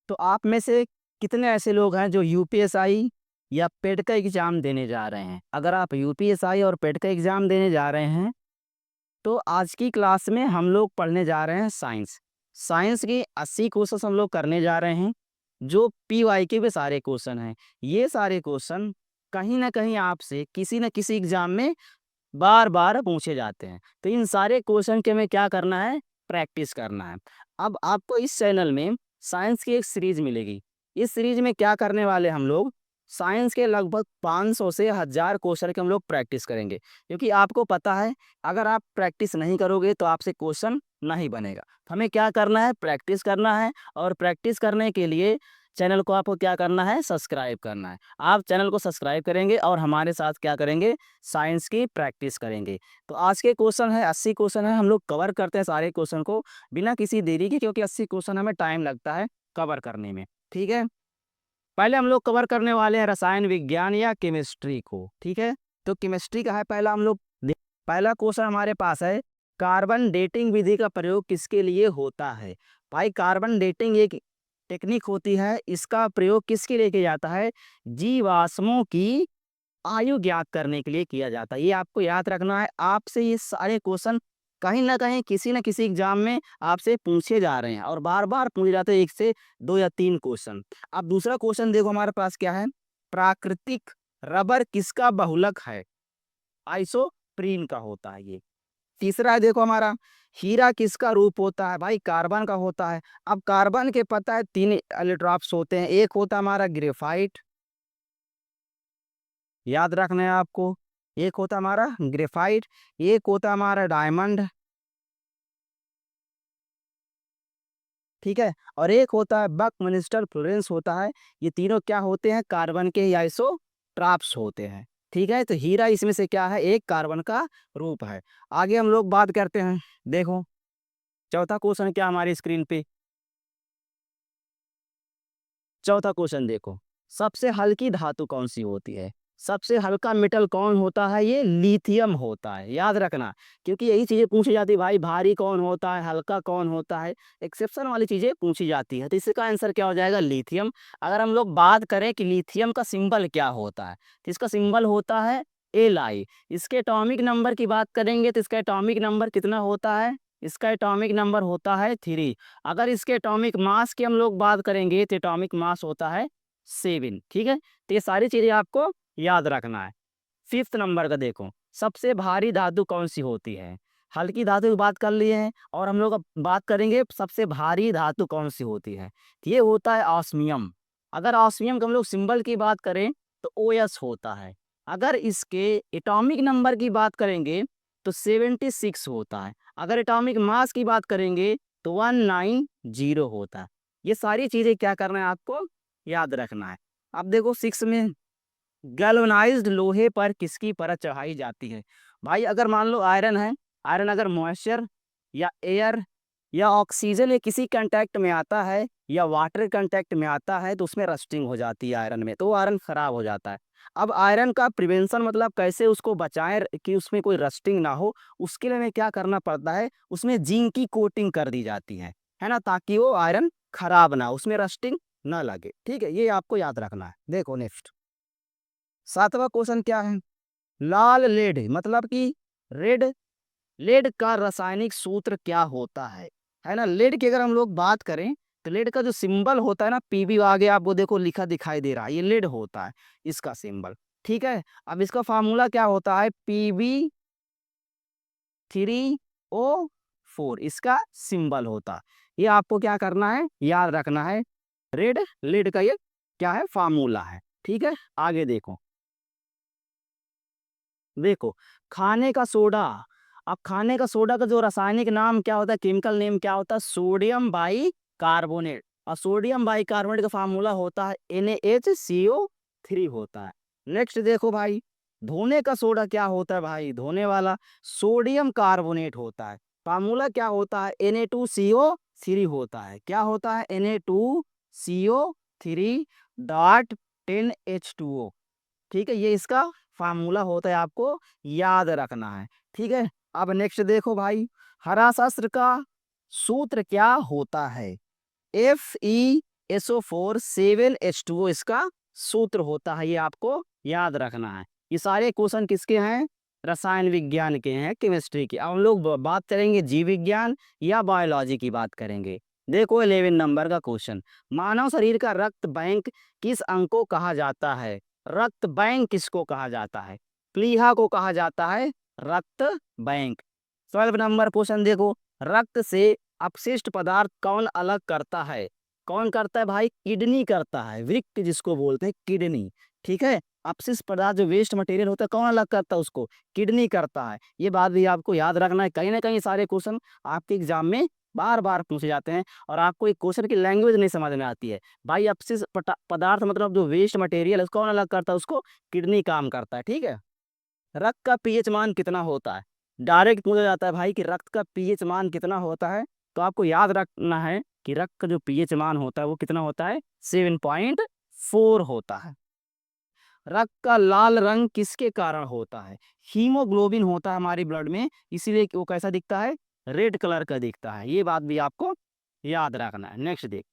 तो आप में से कितने ऐसे लोग हैं जो यूपीएसआई या पेट का एग्जाम देने जा रहे हैं? अगर आप यूपीएसआई और पेट का एग्जाम देने जा रहे हैं तो आज की क्लास में हम लोग पढ़ने जा रहे हैं साइंस। साइंस के 80 क्वेश्चन हम लोग करने जा रहे हैं, जो पीवाई के भी सारे क्वेश्चन हैं। ये सारे क्वेश्चन कहीं ना कहीं आपसे किसी न किसी एग्जाम में बार बार पूछे जाते हैं। तो इन सारे क्वेश्चन के में क्या करना है? प्रैक्टिस करना है। अब आपको इस चैनल में साइंस की एक सीरीज मिलेगी। इस सीरीज में क्या करने वाले हम लोग, साइंस के लगभग 500 से 1000 क्वेश्चन के हम लोग प्रैक्टिस करेंगे। क्योंकि आपको पता है, अगर आप प्रैक्टिस नहीं करोगे तो आपसे क्वेश्चन नहीं बनेगा। तो हमें क्या करना है? प्रैक्टिस करना है। और प्रैक्टिस करने के लिए चैनल को आपको क्या करना है? सब्सक्राइब करना है। आप चैनल को सब्सक्राइब करेंगे और हमारे साथ क्या करेंगे? साइंस की प्रैक्टिस करेंगे। तो आज के क्वेश्चन है 80 क्वेश्चन है, हम लोग कवर करते हैं सारे क्वेश्चन को बिना किसी देरी के, क्योंकि 80 क्वेश्चन हमें टाइम लगता है कवर करने में। ठीक है, पहले हम लोग कवर करने वाले हैं रसायन विज्ञान या केमिस्ट्री को। ठीक है, तो केमिस्ट्री का है पहला हम लोग पहला क्वेश्चन हमारे पास है, कार्बन डेटिंग विधि का प्रयोग किसके लिए होता है? भाई कार्बन डेटिंग एक टेक्निक होती है, इसका प्रयोग किसके लिए किया जाता है? जीवाश्मों की आयु ज्ञात करने के लिए किया जाता है। ये आपको याद रखना है। आपसे ये सारे क्वेश्चन कहीं ना कहीं किसी न किसी एग्जाम में आपसे पूछे जा रहे हैं और बार बार पूछे जाते हैं, 1 से 2 या 3 क्वेश्चन। अब दूसरा क्वेश्चन देखो हमारे पास क्या है, प्राकृतिक रबर किसका बहुलक है? आइसोप्रीन का होता है ये। तीसरा है देखो हमारा, हीरा किसका रूप होता है? भाई कार्बन का होता है। अब कार्बन के पता है 3 इलेक्ट्रॉन्स होते हैं, एक होता है हमारा ग्रेफाइट, याद रखना है आपको। एक होता हमारा ग्रेफाइट, एक होता हमारा डायमंड, ठीक है, और एक होता है बकमिंस्टर फ्लोरेंस होता है। ये तीनों क्या होते हैं? कार्बन के आइसोट्रॉप्स होते हैं। ठीक है, तो हीरा इसमें से क्या है? एक कार्बन का रूप है। आगे हम लोग बात करते हैं, देखो चौथा क्वेश्चन क्या हमारी स्क्रीन पे, चौथा क्वेश्चन देखो, सबसे हल्की धातु कौन सी होती है? सबसे हल्का मेटल कौन होता है? ये लिथियम होता है, याद रखना। क्योंकि यही चीजें पूछी जाती है भाई, भारी कौन होता है, हल्का कौन होता है, एक्सेप्शन वाली चीजें पूछी जाती है। तो इसका आंसर क्या हो जाएगा? लिथियम। अगर हम लोग बात करें कि लिथियम का सिंबल क्या होता है, तो इसका सिंबल होता है Li। इसके एटॉमिक नंबर की बात करेंगे तो इसका एटॉमिक नंबर कितना होता है? इसका एटॉमिक नंबर होता है 3। अगर इसके एटॉमिक मास की हम लोग बात करेंगे तो एटॉमिक मास होता है 7। ठीक है, तो ये सारी चीजें आपको याद रखना है। 5th नंबर का देखो, सबसे भारी धातु कौन सी होती है? हल्की धातु की बात कर लिए हैं और हम लोग अब बात करेंगे सबसे भारी धातु कौन सी होती है। तो ये होता है ऑस्मियम। अगर ऑस्मियम का हम लोग सिंबल की बात करें तो OS होता है। अगर इसके एटॉमिक नंबर की बात करेंगे तो 76 होता है। अगर एटॉमिक मास की बात करेंगे तो 190 होता है। ये सारी चीजें क्या करना है? आपको याद रखना है। अब देखो 6 में, गैल्वनाइज्ड लोहे पर किसकी परत चढ़ाई जाती है? भाई अगर मान लो आयरन है, आयरन अगर मॉइस्चर या एयर या ऑक्सीजन या किसी कांटेक्ट में आता है या वाटर कांटेक्ट में आता है तो उसमें रस्टिंग हो जाती है आयरन में, तो वो आयरन खराब हो जाता है। अब आयरन का प्रिवेंशन मतलब कैसे उसको बचाएं कि उसमें कोई रस्टिंग ना हो, उसके लिए हमें क्या करना पड़ता है? उसमें जिंक की कोटिंग कर दी जाती है ना, ताकि वो आयरन खराब ना हो, उसमें रस्टिंग ना लगे। ठीक है, ये आपको याद रखना है। देखो नेक्स्ट 7वां क्वेश्चन क्या है, लाल लेड मतलब कि रेड, लेड का रासायनिक सूत्र क्या होता है ना। लेड की अगर हम लोग बात करें तो लेड का जो सिंबल होता है ना, पीबी आगे आपको देखो लिखा दिखाई दे रहा है, ये लेड होता है इसका सिंबल। ठीक है, अब इसका फार्मूला क्या होता है? Pb3O4 इसका सिंबल होता है। ये आपको क्या करना है? याद रखना है। रेड लेड का ये क्या है? फार्मूला है। ठीक है, आगे देखो, देखो खाने का सोडा। अब खाने का सोडा का जो रासायनिक नाम क्या होता है? केमिकल नेम क्या होता है? Sodium by carbonate. और सोडियम बाई कार्बोनेट का फार्मूला होता है NaHCO3 होता है। नेक्स्ट देखो भाई, धोने का सोडा क्या होता है? भाई धोने वाला सोडियम कार्बोनेट होता है। फार्मूला क्या होता है? Na2CO3 होता है। क्या होता है? Na2CO3 .10H2O। ठीक है, ये इसका फार्मूला होता है, आपको याद रखना है। ठीक है, अब नेक्स्ट देखो भाई, हरा शस्त्र का सूत्र क्या होता है? FE SO4 7H2O इसका सूत्र होता है, ये आपको याद रखना है। ये सारे क्वेश्चन किसके हैं? रसायन विज्ञान के हैं, केमिस्ट्री के। अब हम लोग बात करेंगे जीव विज्ञान या बायोलॉजी की बात करेंगे। देखो 11 नंबर का क्वेश्चन, मानव शरीर का रक्त बैंक किस अंग को कहा जाता है? रक्त बैंक किसको कहा जाता है? प्लीहा को कहा जाता है रक्त बैंक। 12 नंबर क्वेश्चन देखो, रक्त से अपशिष्ट पदार्थ कौन अलग करता है? कौन करता है भाई? किडनी करता है, वृक्क जिसको बोलते हैं किडनी। ठीक है, अपशिष्ट पदार्थ जो वेस्ट मटेरियल होता है कौन अलग करता है उसको? किडनी करता है। ये बात भी आपको याद रखना है, कहीं ना कहीं सारे क्वेश्चन आपके एग्जाम में बार बार पूछे जाते हैं और आपको एक क्वेश्चन की लैंग्वेज नहीं समझ में आती है। भाई अपशिष्ट पदार्थ मतलब जो वेस्ट मटेरियल है उसको कौन अलग करता है? उसको किडनी काम करता है। ठीक है, रक्त का पीएच मान कितना होता है? डायरेक्ट पूछा जाता है भाई कि रक्त का पीएच मान कितना होता है, तो आपको याद रखना है कि रक्त का जो पीएच मान होता है वो कितना होता है? 7.4 होता है। रक्त का लाल रंग किसके कारण होता है? हीमोग्लोबिन होता है हमारी ब्लड में, इसीलिए वो कैसा दिखता है? रेड कलर का दिखता है। ये बात भी आपको याद रखना है। नेक्स्ट देख,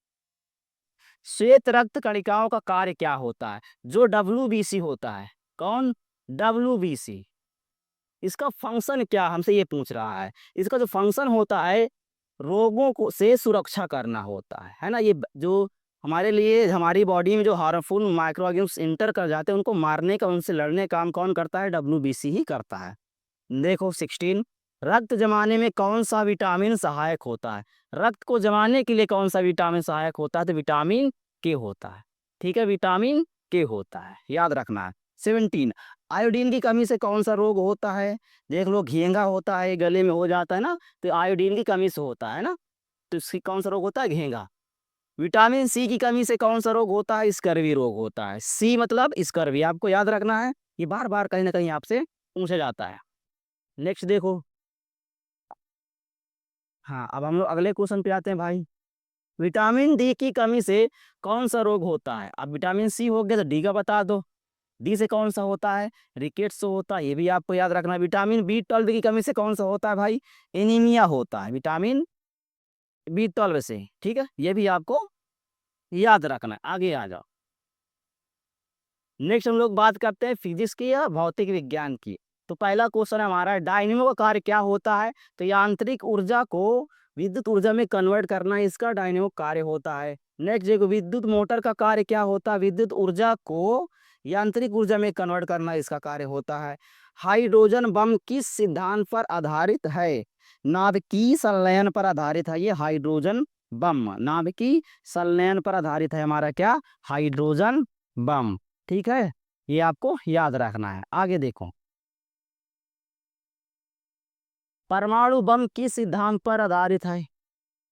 श्वेत रक्त कणिकाओं का कार्य क्या होता है? जो WBC होता है, कौन? WBC, इसका फंक्शन क्या, हमसे ये पूछ रहा है। इसका जो फंक्शन होता है रोगों को से सुरक्षा करना होता है ना। ये जो हमारे लिए हमारी बॉडी में जो हार्मफुल माइक्रो ऑर्गेनिम्स इंटर कर जाते हैं उनको मारने का, उनसे लड़ने का काम कौन करता है? WBC ही करता है। देखो 16, रक्त जमाने में कौन सा विटामिन सहायक होता है? रक्त को जमाने के लिए कौन सा विटामिन सहायक होता है? तो विटामिन के होता है। ठीक है, विटामिन के होता है, याद रखना है। 17, आयोडीन की कमी से कौन सा रोग होता है? देख लो, घेंगा होता है, गले में हो जाता है ना, तो आयोडीन की कमी से होता है ना, तो इसकी कौन सा रोग होता है? घेंगा। विटामिन सी की कमी से कौन सा रोग होता है? स्कर्वी रोग होता है। सी मतलब स्कर्वी, आपको याद रखना है, ये बार बार कहीं ना कहीं आपसे पूछा जाता है। नेक्स्ट देखो, हाँ अब हम लोग अगले क्वेश्चन पे आते हैं भाई। विटामिन डी की कमी से कौन सा रोग होता है? अब विटामिन सी हो गया तो डी का बता दो। डी से कौन सा होता है? रिकेट्स से होता है, ये भी आपको याद रखना है। विटामिन B12 की कमी से कौन सा होता है भाई? एनीमिया होता है, विटामिन B12 से। ठीक है, ये भी आपको याद रखना है। आगे आ जाओ, नेक्स्ट हम लोग बात करते हैं फिजिक्स की या भौतिक विज्ञान की। तो पहला क्वेश्चन हमारा डायनेमो का कार्य क्या होता है? तो यांत्रिक ऊर्जा को विद्युत ऊर्जा में कन्वर्ट करना इसका डायनेमो कार्य होता है। नेक्स्ट देखो, विद्युत मोटर का कार्य क्या होता है? विद्युत ऊर्जा को यांत्रिक ऊर्जा में कन्वर्ट करना इसका कार्य होता है। हाइड्रोजन बम किस सिद्धांत पर आधारित है? नाभिकीय संलयन पर आधारित है ये हाइड्रोजन बम। नाभिकीय संलयन पर आधारित है हमारा क्या? Hydrogen bomb. ठीक है, ये आपको याद रखना है। आगे देखो, परमाणु बम किस सिद्धांत पर आधारित है?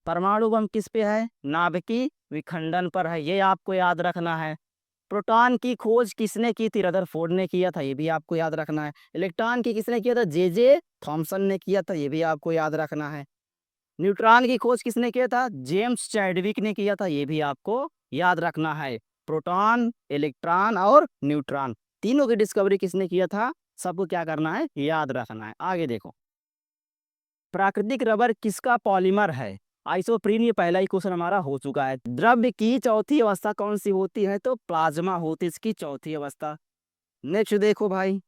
परमाणु बम किस पे है? नाभिकीय विखंडन पर है, ये आपको याद रखना है। प्रोटॉन की खोज किसने की थी? रदरफोर्ड ने किया था, ये भी आपको याद रखना है। इलेक्ट्रॉन की किसने किया था? जे थॉमसन ने किया था, ये भी आपको याद रखना है। न्यूट्रॉन की खोज किसने किया था? जेम्स चैडविक ने किया था, ये भी आपको याद रखना है। प्रोटॉन, इलेक्ट्रॉन और न्यूट्रॉन तीनों की डिस्कवरी किसने किया था? सबको क्या करना है? याद रखना है। आगे देखो, प्राकृतिक रबर किसका पॉलीमर है? आइसोप्रीन, ये पहला ही क्वेश्चन हमारा हो चुका है। द्रव्य की चौथी अवस्था कौन सी होती है? तो प्लाज्मा होती है इसकी चौथी अवस्था। नेक्स्ट देखो भाई,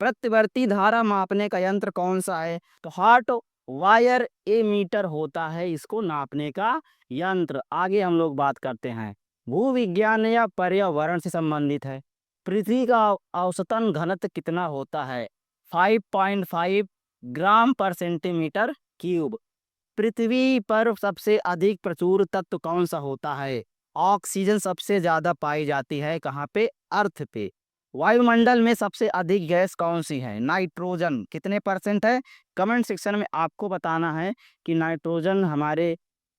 प्रत्यावर्ती धारा मापने का यंत्र कौन सा है? तो हॉट वायर एमीटर होता है इसको नापने का यंत्र। आगे हम लोग बात करते हैं, भूविज्ञान या पर्यावरण से संबंधित है। पृथ्वी का औसतन घनत्व कितना होता है? 5.5 ग्राम पर सेंटीमीटर क्यूब। पृथ्वी पर सबसे अधिक प्रचुर तत्व कौन सा होता है? ऑक्सीजन सबसे ज्यादा पाई जाती है कहाँ पे? अर्थ पे। वायुमंडल में सबसे अधिक गैस कौन सी है? नाइट्रोजन। कितने परसेंट है? कमेंट सेक्शन में आपको बताना है कि नाइट्रोजन हमारे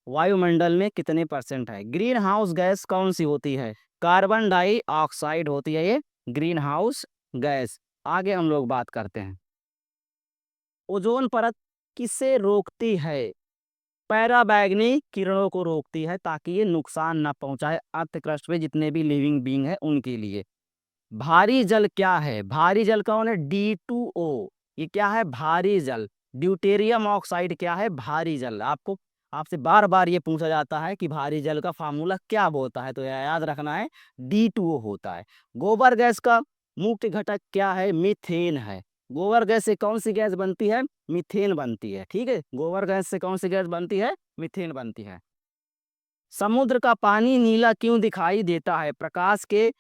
वायुमंडल में कितने परसेंट है। ग्रीन हाउस गैस कौन सी होती है? कार्बन डाइऑक्साइड होती है ये ग्रीन हाउस गैस। आगे हम लोग बात करते हैं, ओजोन परत किसे रोकती है? पैराबैंगनी किरणों को रोकती है ताकि ये नुकसान न पहुंचाए अर्थ क्रस्ट पे जितने भी लिविंग बींग है उनके लिए। भारी जल क्या है? भारी जल कौन है? D2O, ये क्या है? भारी जल। ड्यूटेरियम ऑक्साइड क्या है? भारी जल। आपको आपसे बार बार ये पूछा जाता है कि भारी जल का फार्मूला क्या होता है, तो याद रखना है D2O होता है। गोबर गैस का मुख्य घटक क्या है? मीथेन है। गोबर गैस से कौन सी गैस बनती है? मीथेन बनती है। ठीक है, गोबर गैस से कौन सी गैस बनती है? मीथेन बनती है। समुद्र का पानी नीला क्यों दिखाई देता है? प्रकाश के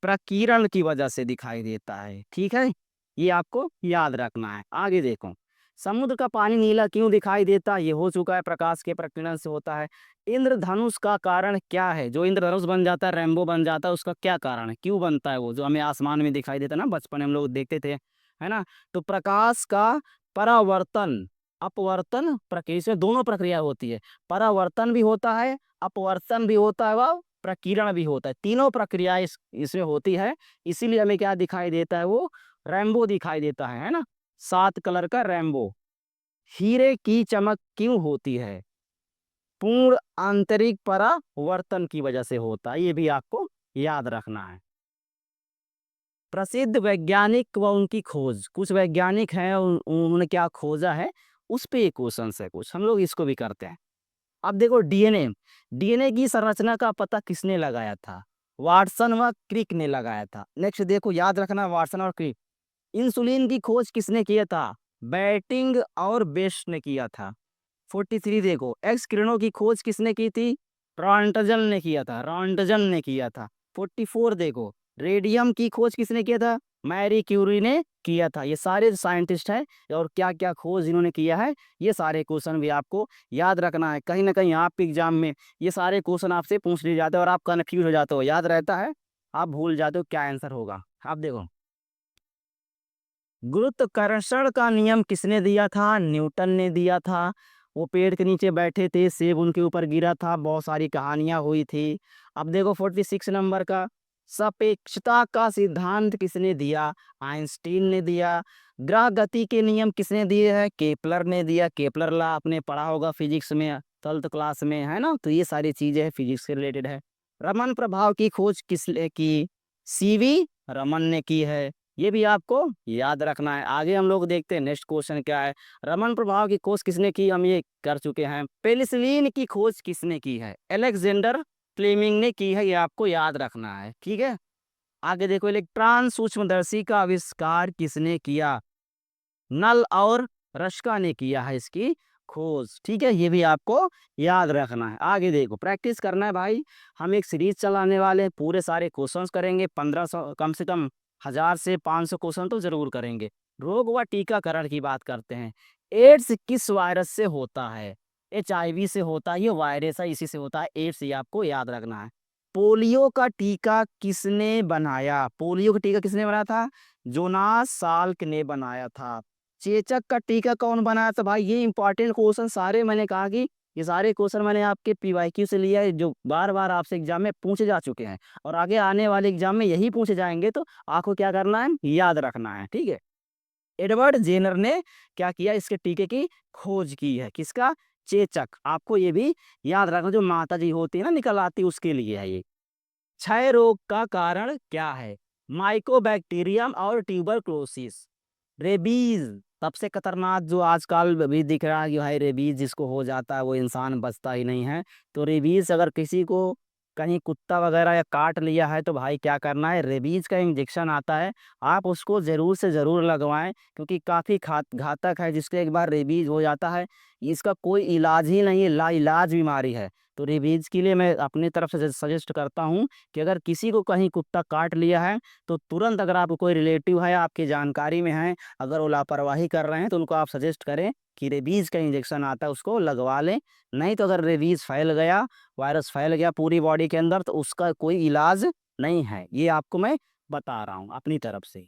प्रकीर्ण की वजह से दिखाई देता है। ठीक है, ये आपको याद रखना है। आगे देखो, समुद्र का पानी नीला क्यों दिखाई देता है? ये हो चुका है, प्रकाश के प्रकीर्णन से होता है। इंद्रधनुष का कारण क्या है? जो इंद्रधनुष बन जाता है, रेनबो बन जाता है, उसका क्या कारण है? क्यों बनता है वो, जो हमें आसमान में दिखाई देता है ना, बचपन में हम लोग देखते थे, है ना? तो प्रकाश का परावर्तन अपवर्तन प्रक्रिया, इसमें दोनों प्रक्रिया होती है। परावर्तन भी होता है, अपवर्तन भी होता है, वह प्रकीर्ण भी होता है। तीनों प्रक्रिया इसमें होती है। इसीलिए हमें क्या दिखाई देता है? वो रेनबो दिखाई देता है ना, 7 कलर का रेनबो। हीरे की चमक क्यों होती है? पूर्ण आंतरिक परावर्तन की वजह से होता है। ये भी आपको याद रखना है। प्रसिद्ध वैज्ञानिक व उनकी खोज, कुछ वैज्ञानिक हैं, उन्होंने क्या खोजा है, उस पे एक क्वेश्चन है। कुछ हम लोग इसको भी करते हैं। अब देखो, डीएनए डीएनए की संरचना का पता किसने लगाया था? वाटसन व क्रिक ने लगाया था। नेक्स्ट देखो, याद रखना, वाटसन और क्रिक। इंसुलिन की खोज किसने किया था? बैटिंग और बेस्ट ने किया था। 43 देखो, एक्स किरणों की खोज किसने की थी? रॉन्टजन ने किया था, रॉन्टजन ने किया था। 44 देखो, रेडियम की खोज किसने किया था? मैरी क्यूरी ने किया था। ये सारे साइंटिस्ट हैं, और क्या क्या खोज इन्होंने किया है, ये सारे क्वेश्चन भी आपको याद रखना है। कहीं ना कहीं आपके एग्जाम में ये सारे क्वेश्चन आपसे पूछ लिए जाते हैं और आप कन्फ्यूज हो जाते हो, याद रहता है, आप भूल जाते हो क्या आंसर होगा। आप देखो, गुरुत्वाकर्षण का नियम किसने दिया था? न्यूटन ने दिया था। वो पेड़ के नीचे बैठे थे, सेब उनके ऊपर गिरा था, बहुत सारी कहानियां हुई थी। अब देखो 46 नंबर का, सापेक्षता का सिद्धांत किसने दिया? आइंस्टीन ने दिया। ग्रह गति के नियम किसने दिए हैं? केपलर ने दिया। केपलर लॉ आपने पढ़ा होगा फिजिक्स में, 12th क्लास में, है ना? तो ये सारी चीजें फिजिक्स से रिलेटेड है। रमन प्रभाव की खोज किसने की? सीवी रमन ने की है। ये भी आपको याद रखना है। आगे हम लोग देखते हैं नेक्स्ट क्वेश्चन क्या है। रमन प्रभाव की खोज किसने की, हम ये कर चुके हैं। पेनिसिलिन की खोज किसने की है? अलेक्जेंडर फ्लेमिंग ने की है। ये आपको याद रखना है, ठीक है। आगे देखो, इलेक्ट्रॉन सूक्ष्मदर्शी का आविष्कार किसने किया? नल और रश्का ने किया है इसकी खोज, ठीक है। ये भी आपको याद रखना है। आगे देखो, प्रैक्टिस करना है भाई। हम एक सीरीज चलाने वाले हैं, पूरे सारे क्वेश्चंस करेंगे, 1500 कम से कम 1000 से 500 क्वेश्चन तो जरूर करेंगे। रोग व टीकाकरण की बात करते हैं। एड्स किस वायरस से होता है? HIV से होता है, ये वायरस है, इसी से होता है एड्स, ये आपको याद रखना है। पोलियो का टीका किसने बनाया? पोलियो का टीका किसने बनाया था? जोनास साल्क ने बनाया था। चेचक का टीका कौन बनाया था? भाई ये इंपॉर्टेंट क्वेश्चन सारे, मैंने कहा कि ये सारे क्वेश्चन मैंने आपके PYQ से लिया है, जो बार बार आपसे एग्जाम में पूछे जा चुके हैं, और आगे आने वाले एग्जाम में यही पूछे जाएंगे, तो आपको क्या करना है, याद रखना है, ठीक है। एडवर्ड जेनर ने क्या किया? इसके टीके की खोज की है। किसका? चेचक। आपको ये भी याद रखना, जो माता जी होती है ना निकल आती, उसके लिए है ये। क्षय रोग का कारण क्या है? माइकोबैक्टीरियम और ट्यूबरक्लोसिस। रेबीज सबसे खतरनाक जो आजकल भी दिख रहा है कि भाई रेबीज जिसको हो जाता है वो इंसान बचता ही नहीं है। तो रेबीज अगर किसी को कहीं कुत्ता वगैरह या काट लिया है, तो भाई क्या करना है, रेबीज का इंजेक्शन आता है, आप उसको ज़रूर से ज़रूर लगवाएं, क्योंकि काफ़ी घातक है। जिसको एक बार रेबीज हो जाता है, इसका कोई इलाज ही नहीं है, लाइलाज बीमारी है। तो रेबीज के लिए मैं अपनी तरफ से सजेस्ट करता हूँ कि अगर किसी को कहीं कुत्ता काट लिया है, तो तुरंत, अगर आपको कोई रिलेटिव है, आपकी जानकारी में है, अगर वो लापरवाही कर रहे हैं, तो उनको आप सजेस्ट करें कि रेबीज का इंजेक्शन आता है, उसको लगवा लें। नहीं तो अगर रेबीज फैल गया, वायरस फैल गया पूरी बॉडी के अंदर, तो उसका कोई इलाज नहीं है। ये आपको मैं बता रहा हूँ अपनी तरफ से।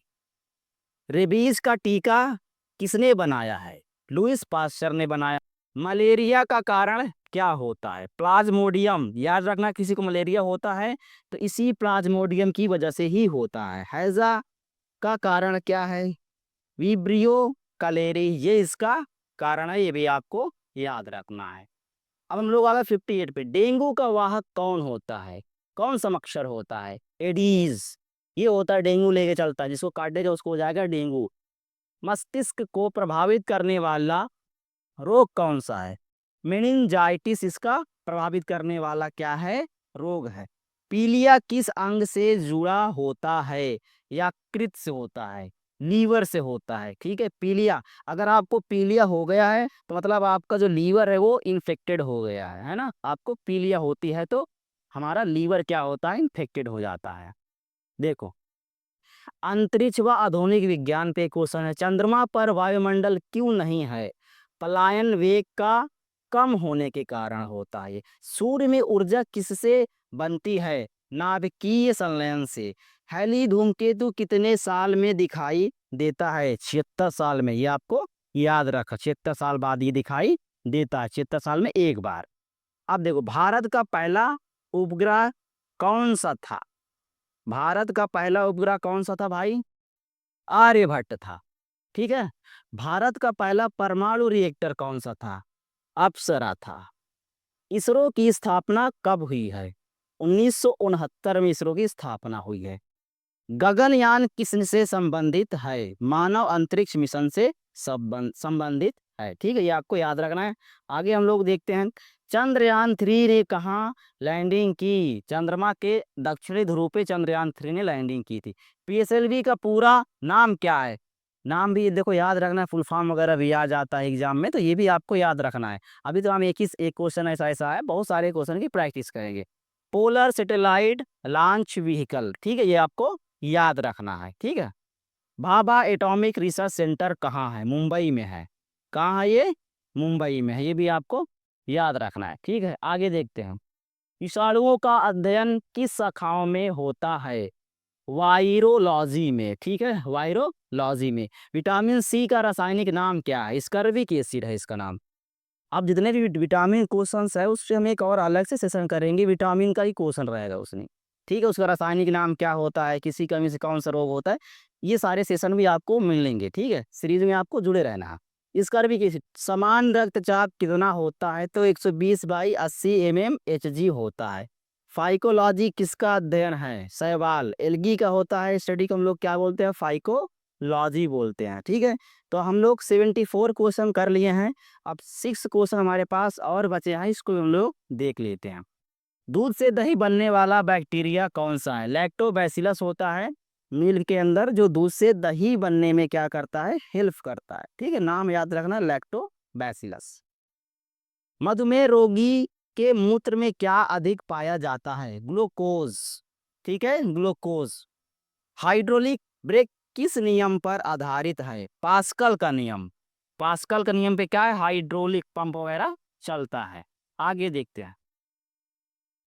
रेबीज का टीका किसने बनाया है? लुइस पास्चर ने बनाया। मलेरिया का कारण क्या होता है? प्लाज्मोडियम। याद रखना, किसी को मलेरिया होता है तो इसी प्लाज्मोडियम की वजह से ही होता है। हैजा का कारण क्या है? विब्रियो कलेरी, ये इसका कारण है। ये भी आपको याद रखना है। अब हम लोग आ गए 58 पे। डेंगू का वाहक कौन होता है? कौन सा मच्छर होता है? एडीज। ये होता है, डेंगू लेके चलता है, जिसको काट देगा उसको हो जाएगा डेंगू। मस्तिष्क को प्रभावित करने वाला रोग कौन सा है? मेनिंजाइटिस इसका प्रभावित करने वाला क्या है, रोग है। पीलिया किस अंग से जुड़ा होता है, यकृत से होता है, लीवर से होता है। ठीक है, पीलिया, अगर आपको पीलिया हो गया है तो मतलब आपका जो लीवर है वो इन्फेक्टेड हो गया है ना। आपको पीलिया होती है तो हमारा लीवर क्या होता है, इन्फेक्टेड हो जाता है। देखो, अंतरिक्ष व आधुनिक विज्ञान पे क्वेश्चन है, चंद्रमा पर वायुमंडल क्यों नहीं है, पलायन वेग का कम होने के कारण होता है। सूर्य में ऊर्जा किससे बनती है, नाभिकीय संलयन से। हैली धूमकेतु कितने साल में दिखाई देता है, 76 साल में। ये आपको याद रखो, 76 साल बाद ये दिखाई देता है, 76 साल में एक बार। अब देखो, भारत का पहला उपग्रह कौन सा था, भारत का पहला उपग्रह कौन सा था भाई, आर्यभट्ट था। ठीक है, भारत का पहला परमाणु रिएक्टर कौन सा था, अप्सरा था। इसरो की स्थापना कब हुई है, 1969 में इसरो की स्थापना हुई है। गगनयान किससे संबंधित है, मानव अंतरिक्ष मिशन से संबंधित है। ठीक है, ये आपको याद रखना है। आगे हम लोग देखते हैं, चंद्रयान 3 ने कहाँ लैंडिंग की, चंद्रमा के दक्षिणी ध्रुव पे चंद्रयान 3 ने लैंडिंग की थी। पीएसएलवी का पूरा नाम क्या है, नाम भी देखो याद रखना है, फुल फॉर्म वगैरह भी आ जाता है एग्जाम में, तो ये भी आपको याद रखना है। अभी तो हम एक क्वेश्चन ऐसा ऐसा है, बहुत सारे क्वेश्चन की प्रैक्टिस करेंगे। पोलर सैटेलाइट लॉन्च व्हीकल, ठीक है, ये आपको याद रखना है। ठीक है, भाभा एटॉमिक रिसर्च सेंटर कहाँ है, मुंबई में है। कहाँ है ये, मुंबई में है, ये भी आपको याद रखना है। ठीक है, आगे देखते हैं, विषाणुओं का अध्ययन किस शाखाओं में होता है, वायरोलॉजी में। ठीक है, वायरोलॉजी में। विटामिन सी का रासायनिक नाम क्या है, स्कर्विक एसिड है इसका नाम। अब जितने भी विटामिन क्वेश्चंस है उससे हम एक और अलग से सेशन करेंगे, विटामिन का ही क्वेश्चन रहेगा उसमें। ठीक है, उसका रासायनिक नाम क्या होता है, किसी कमी से कौन सा रोग होता है, ये सारे सेशन भी आपको मिलेंगे। ठीक है, सीरीज में आपको जुड़े रहना है। इसका भी किसी समान रक्तचाप कितना होता है, तो 120/80 mm होता है। फाइकोलॉजी किसका अध्ययन है, शैवाल, एल्गी का होता है स्टडी को हम लोग क्या बोलते हैं, फाइकोलॉजी बोलते हैं। ठीक है, तो हम लोग 74 क्वेश्चन कर लिए हैं। अब 6 क्वेश्चन हमारे पास और बचे हैं, इसको हम लोग देख लेते हैं। दूध से दही बनने वाला बैक्टीरिया कौन सा है, लैक्टोबैसिलस होता है। मिल्क के अंदर जो दूध से दही बनने में क्या करता है, हेल्प करता है। ठीक है, नाम याद रखना, लैक्टोबैसिलस। मधुमेह रोगी के मूत्र में क्या अधिक पाया जाता है, ग्लूकोज। ठीक है, ग्लूकोज। हाइड्रोलिक ब्रेक किस नियम पर आधारित है, पास्कल का नियम। पास्कल का नियम पे क्या है, हाइड्रोलिक पंप वगैरह चलता है। आगे देखते हैं,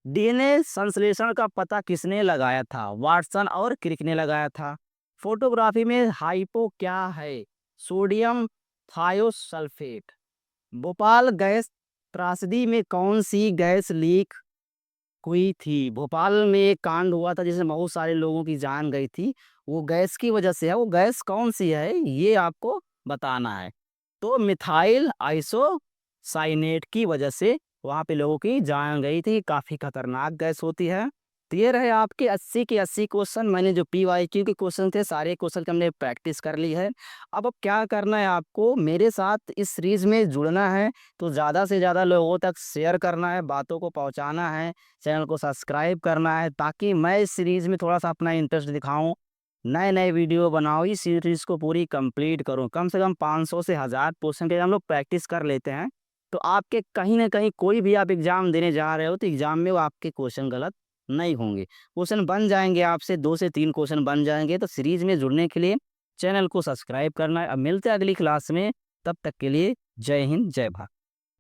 डीएनए संश्लेषण का पता किसने लगाया था, वाटसन और क्रिक ने लगाया था। फोटोग्राफी में हाइपो क्या है, सोडियम थायोसल्फेट। भोपाल गैस त्रासदी में कौन सी गैस लीक हुई थी, भोपाल में एक कांड हुआ था जिसमें बहुत सारे लोगों की जान गई थी, वो गैस की वजह से है। वो गैस कौन सी है ये आपको बताना है। तो मिथाइल आइसोसाइनेट की वजह से वहाँ पे लोगों की जान गई थी, काफ़ी खतरनाक गैस होती है। तो ये रहे आपके 80 के 80 क्वेश्चन। मैंने जो PYQ के क्वेश्चन थे सारे क्वेश्चन की हमने प्रैक्टिस कर ली है। अब क्या करना है, आपको मेरे साथ इस सीरीज में जुड़ना है, तो ज़्यादा से ज़्यादा लोगों तक शेयर करना है, बातों को पहुँचाना है, चैनल को सब्सक्राइब करना है, ताकि मैं इस सीरीज़ में थोड़ा सा अपना इंटरेस्ट दिखाऊँ, नए नए वीडियो बनाओ, इस सीरीज़ को पूरी कंप्लीट करूँ। कम से कम 500 से 1000 क्वेश्चन के हम लोग प्रैक्टिस कर लेते हैं, तो आपके कहीं ना कहीं कोई भी आप एग्ज़ाम देने जा रहे हो तो एग्ज़ाम में वो आपके क्वेश्चन गलत नहीं होंगे, क्वेश्चन बन जाएंगे, आपसे 2 से 3 क्वेश्चन बन जाएंगे। तो सीरीज़ में जुड़ने के लिए चैनल को सब्सक्राइब करना है। अब मिलते हैं अगली क्लास में, तब तक के लिए जय हिंद जय भारत।